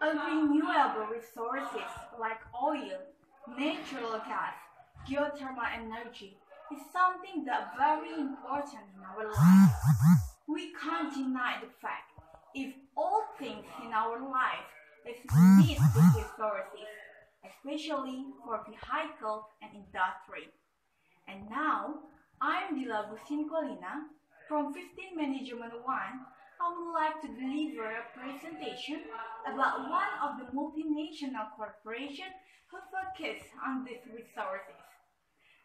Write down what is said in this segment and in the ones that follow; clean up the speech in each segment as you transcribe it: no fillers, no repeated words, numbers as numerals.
Renewable resources like oil, natural gas, geothermal energy is something that's very important in our life. We can't deny the fact if all things in our life need these resources, especially for vehicles and industry. And now, I'm DILLA from 15 Management 1. I would like to deliver a presentation about one of the multinational corporations who focus on these resources.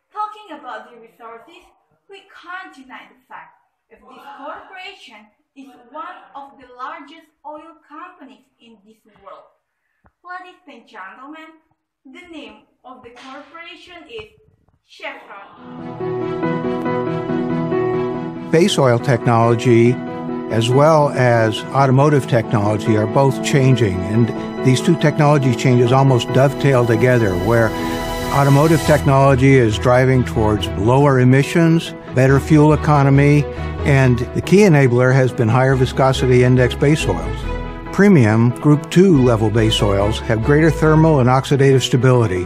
Talking about the resources, we can't deny the fact that this corporation is one of the largest oil companies in this world. Ladies and gentlemen, the name of the corporation is Chevron. Base oil technology as well as automotive technology are both changing, and these two technology changes almost dovetail together, where automotive technology is driving towards lower emissions, better fuel economy, and the key enabler has been higher viscosity index base oils. Premium Group 2 level base oils have greater thermal and oxidative stability,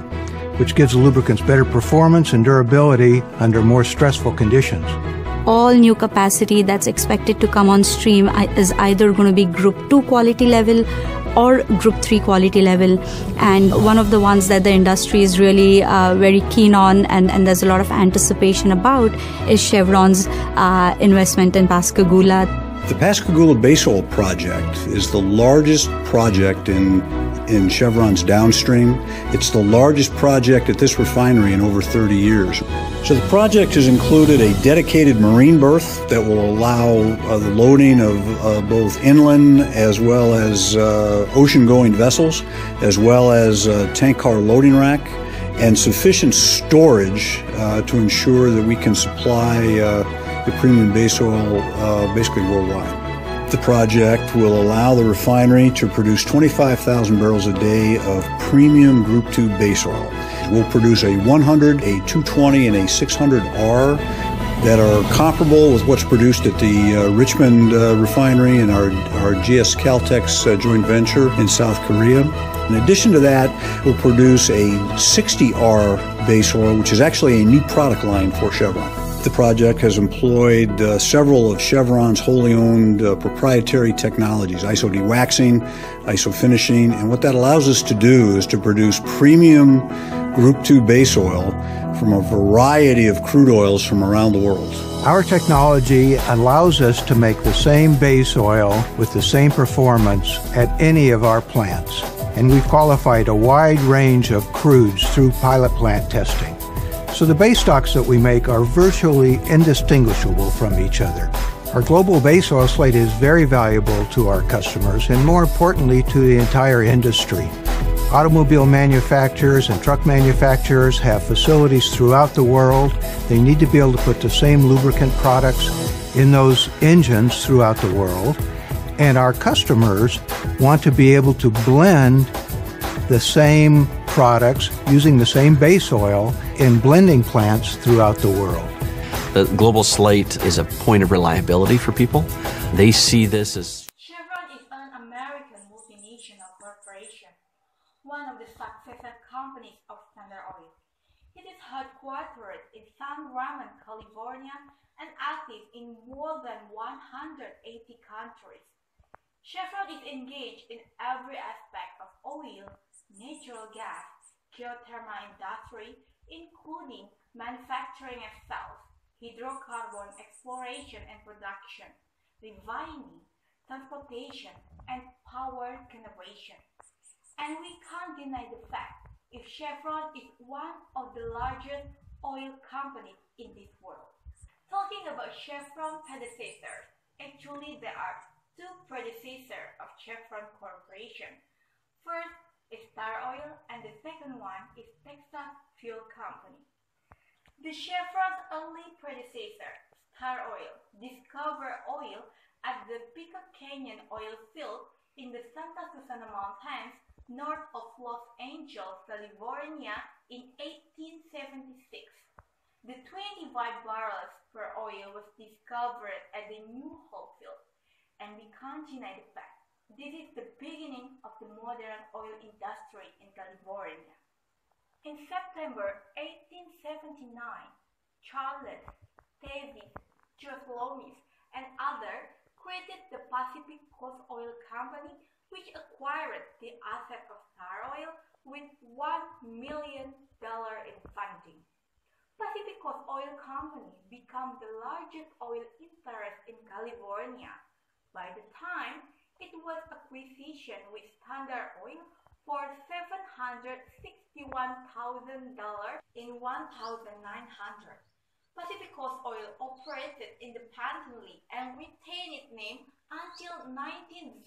which gives lubricants better performance and durability under more stressful conditions. All new capacity that's expected to come on stream is either going to be Group 2 quality level or Group 3 quality level. And one of the ones that the industry is really very keen on and there's a lot of anticipation about is Chevron's investment in Pascagoula. The Pascagoula base oil project is the largest project in Chevron's downstream. It's the largest project at this refinery in over 30 years. So the project has included a dedicated marine berth that will allow the loading of both inland as well as ocean-going vessels, as well as a tank car loading rack, and sufficient storage to ensure that we can supply the premium base oil basically worldwide. The project will allow the refinery to produce 25,000 barrels a day of premium Group 2 base oil. We'll produce a 100, a 220, and a 600R that are comparable with what's produced at the Richmond refinery and our GS Caltex joint venture in South Korea. In addition to that, we'll produce a 60R base oil, which is actually a new product line for Chevron. The project has employed several of Chevron's wholly owned proprietary technologies, ISO dewaxing, ISO finishing, and what that allows us to do is to produce premium Group 2 base oil from a variety of crude oils from around the world. Our technology allows us to make the same base oil with the same performance at any of our plants, and we've qualified a wide range of crudes through pilot plant testing. So the base stocks that we make are virtually indistinguishable from each other. Our global base oil slate is very valuable to our customers and, more importantly, to the entire industry. Automobile manufacturers and truck manufacturers have facilities throughout the world. They need to be able to put the same lubricant products in those engines throughout the world. And our customers want to be able to blend the same products using the same base oil in blending plants throughout the world. The global slate is a point of reliability for people. They see this as... Chevron is an American multinational corporation, one of the successor companies of Standard Oil. It is headquartered in San Ramon, California, and active in more than 180 countries. Chevron is engaged in every aspect of oil, natural gas, geothermal industry, including manufacturing of cells, hydrocarbon exploration and production, refining, transportation, and power generation. And we can't deny the fact if Chevron is one of the largest oil companies in this world. Talking about Chevron predecessors, actually there are two predecessors of Chevron Corporation. First is Star Oil, and the second one is Texas Fuel Company. The Chevron's early predecessor, Star Oil, discovered oil at the Pico Canyon oil field in the Santa Susana Mountains north of Los Angeles, California in 1876. The 25 barrels per oil was discovered at the New Hope field, and we can't deny the fact This is the beginning of the modern oil industry in California. In September 1879, Charles, Davis, Joslomis, and others created the Pacific Coast Oil Company, which acquired the asset of Star Oil with $1 million in funding. Pacific Coast Oil Company became the largest oil interest in California. By the time it was acquisition with Standard Oil for $761,000 in 1900. Pacific Coast Oil operated independently and retained its name until 1906.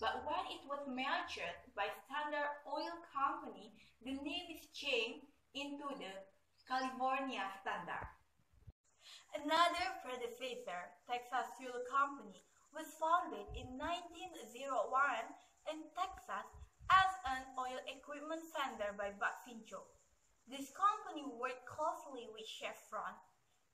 But when it was merged by Standard Oil Company, the name is changed into the California Standard. Another predecessor, Texas Fuel Company, was founded in 1901 in Texas as an oil equipment center by Buck Pinchot. This company worked closely with Chevron.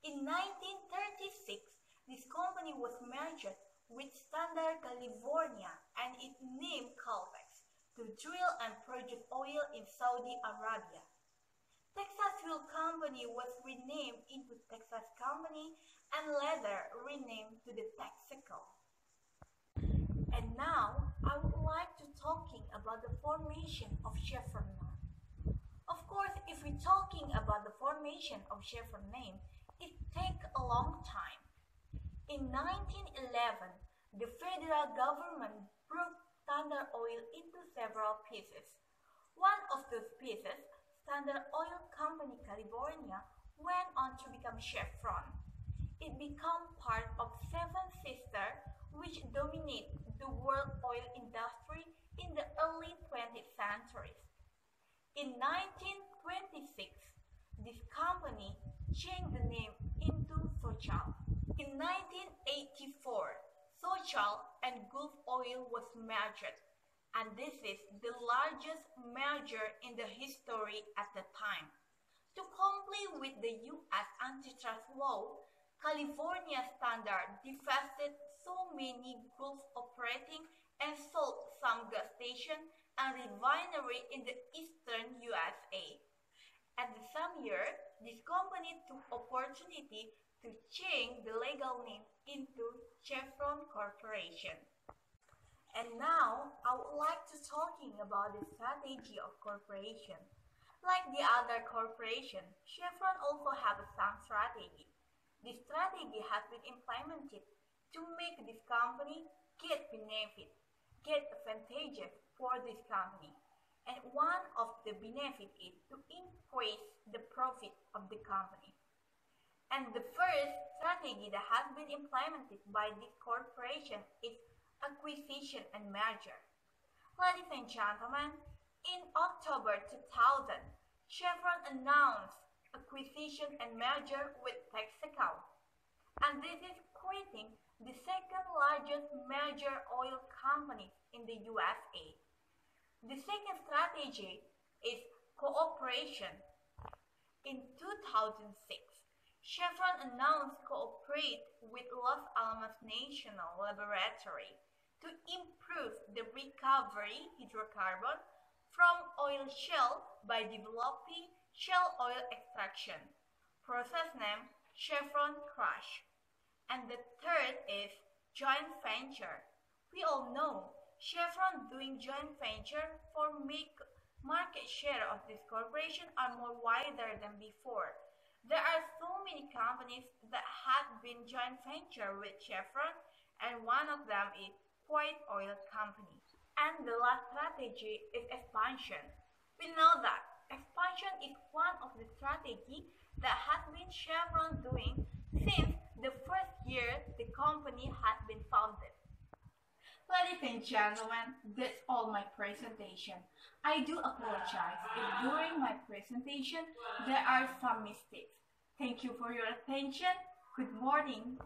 In 1936, this company was merged with Standard California and its name Caltex to drill and produce oil in Saudi Arabia. Texas Fuel Company was renamed into Texas Company and later renamed to the Texaco. And now I would like to talking about the formation of Chevron name. Of course, if we're talking about the formation of Chevron name, it takes a long time. In 1911, the federal government broke Standard Oil into several pieces. One of those pieces, Standard Oil Company California, went on to become Chevron. It became part of Seven Sisters, which dominate the world oil industry in the early 20th century. In 1926, this company changed the name into Sochal. In 1984, Sochal and Gulf Oil was merged, and this is the largest merger in the history at the time. To comply with the U.S. antitrust law, California Standard divested so many Gulf operating and sold some gas stations and refinery in the eastern USA. At the same year, this company took opportunity to change the legal name into Chevron Corporation. And now, I would like to talking about the strategy of corporation. Like the other corporation, Chevron also have some strategy. This strategy has been implemented to make this company get benefit, get advantages for this company. And one of the benefits is to increase the profit of the company. And the first strategy that has been implemented by this corporation is acquisition and merger. Ladies and gentlemen, in October 2000, Chevron announced acquisition and merger with Texaco, and this is creating the second largest major oil company in the USA. The second strategy is cooperation. In 2006, Chevron announced cooperate with Los Alamos National Laboratory to improve the recovery hydrocarbon from oil shale by developing shale oil extraction, process name Chevron Crush. And the third is joint venture. We all know Chevron doing joint venture for make market share of this corporation are more wider than before. There are so many companies that have been joint venture with Chevron, and one of them is Kuwait Oil Company. And the last strategy is expansion. We know that expansion is one of the strategies that has been Chevron doing since the first year the company has been founded. Ladies and gentlemen, that's all my presentation. I do apologize if during my presentation there are some mistakes. Thank you for your attention. Good morning.